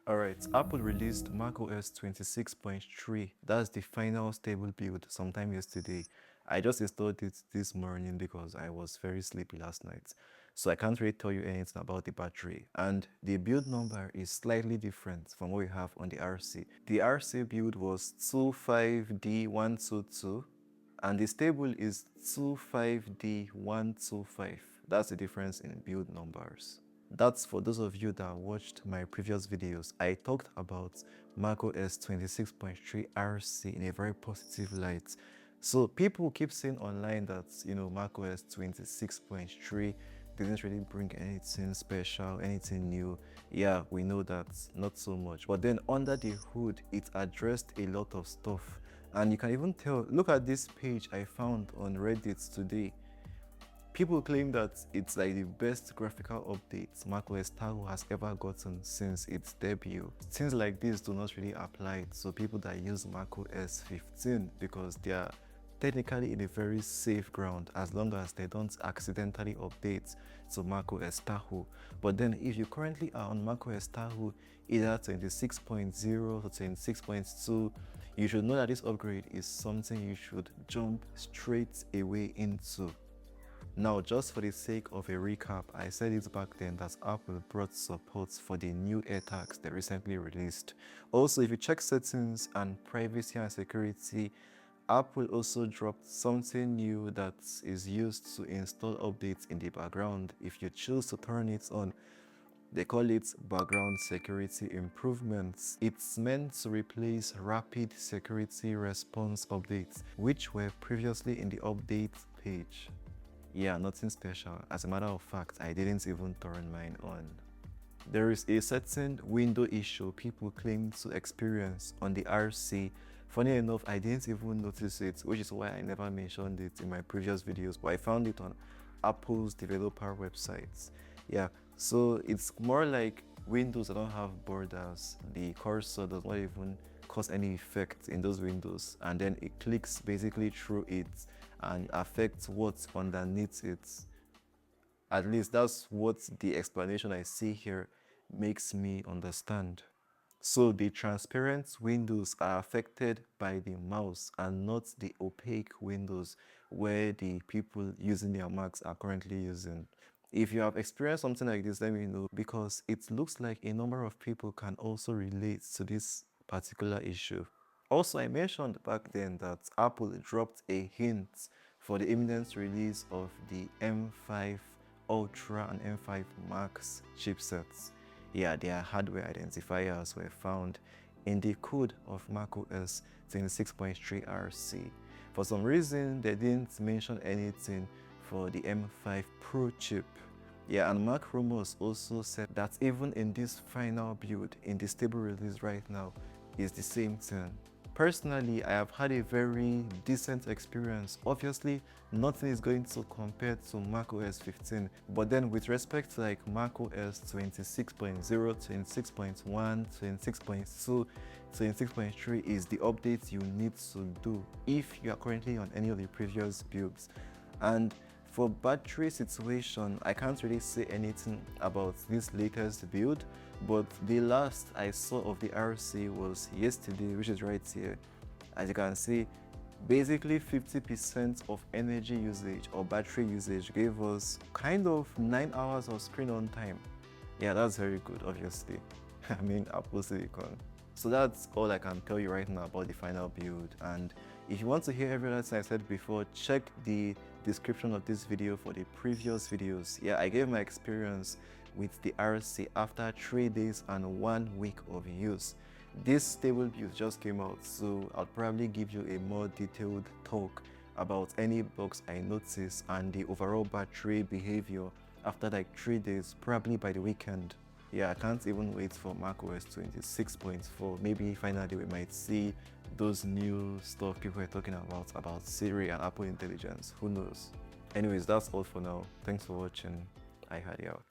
Alright, Apple released macOS 26.3. That's the final stable build sometime yesterday. I just installed it this morning because I was very sleepy last night. So I can't really tell you anything about the battery. And the build number is slightly different from what we have on the RC. The RC build was 25D122 and the stable is 25D125. That's the difference in build numbers. That's for those of you that watched my previous videos. I talked about macOS 26.3 RC in a very positive light. So people keep saying online that, macOS 26.3 didn't really bring anything special, anything new. Yeah, we know that, not so much. But then under the hood, it addressed a lot of stuff. And you can even tell, look at this page I found on Reddit today. People claim that it's like the best graphical update macOS Tahoe has ever gotten since its debut. Things like this do not really apply to people that use macOS 15 because they are technically in a very safe ground as long as they don't accidentally update to macOS Tahoe. But then if you currently are on macOS Tahoe, either 26.0 or 26.2, you should know that this upgrade is something you should jump straight away into. Now, just for the sake of a recap, I said it back then that Apple brought support for the new AirTags they recently released. Also, if you check settings and privacy and security, Apple also dropped something new that is used to install updates in the background if you choose to turn it on. They call it background security improvements. It's meant to replace rapid security response updates, which were previously in the update page. Yeah, nothing special. As a matter of fact, I didn't even turn mine on. There is a certain window issue people claim to experience on the RC. Funny enough, I didn't even notice it, which is why I never mentioned it in my previous videos, but I found it on Apple's developer websites. Yeah, so it's more like windows that don't have borders. The cursor does not even cause any effect in those windows, and then it clicks basically through it and affects what's underneath it. At least that's what the explanation I see here makes me understand. So the transparent windows are affected by the mouse and not the opaque windows where the people using their Macs are currently using. If you have experienced something like this, let me know, because it looks like a number of people can also relate to this particular issue. Also, I mentioned back then that Apple dropped a hint for the imminent release of the M5 Ultra and M5 Max chipsets. Yeah, their hardware identifiers were found in the code of macOS 26.3 RC. For some reason, they didn't mention anything for the M5 Pro chip. Yeah, and Mac Rumors also said that even in this final build, in the stable release right now, is the same thing. Personally, I have had a very decent experience. Obviously, nothing is going to compare to macOS 15, but then with respect to like macOS 26.0, 26.1, 26.2, 26.3 is the updates you need to do if you are currently on any of the previous builds. And for battery situation, I can't really say anything about this latest build, but the last I saw of the RC was yesterday, which is right here. As you can see, basically 50% of energy usage or battery usage gave us kind of 9 hours of screen on time. Yeah, that's very good, obviously. I mean, Apple Silicon. So that's all I can tell you right now about the final build. And if you want to hear every other thing I said before, check the description of this video for the previous videos. Yeah, I gave my experience with the RC after 3 days and 1 week of use. This stable build just came out, so I'll probably give you a more detailed talk about any bugs I noticed and the overall battery behavior after like 3 days, probably by the weekend. Yeah, I can't even wait for macOS 26.4. Maybe finally we might see those new stuff people are talking about Siri and Apple Intelligence. Who knows? Anyways, that's all for now. Thanks for watching. iHaadi out.